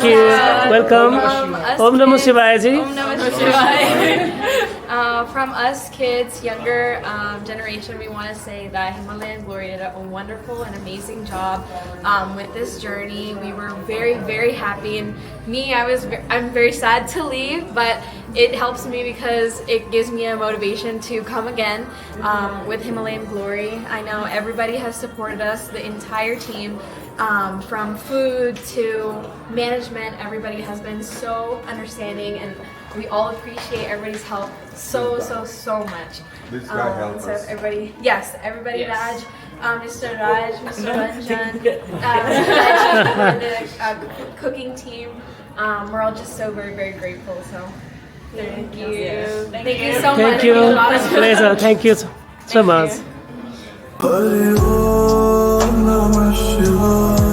you. Welcome. Om Namah Shivaya ji. Om Namah Shivaya. From us kids, younger generation, we want to say that Himalayan Glory did a wonderful and amazing job with this journey. We were very, very happy, and I'm very sad to leave, but it helps me because it gives me a motivation to come again with Himalayan Glory. I know everybody has supported us, the entire team. From food to management, everybody has been so understanding, and we all appreciate everybody's help so much. This guy helped So us. everybody, Raj, Mr. Raj, Mr. Ranjan, the cooking team, we're all just so very, very grateful. So thank you. Thank you so much. Thank you. Pleasure. Thank you so much. Hare Om Namah Shivaya.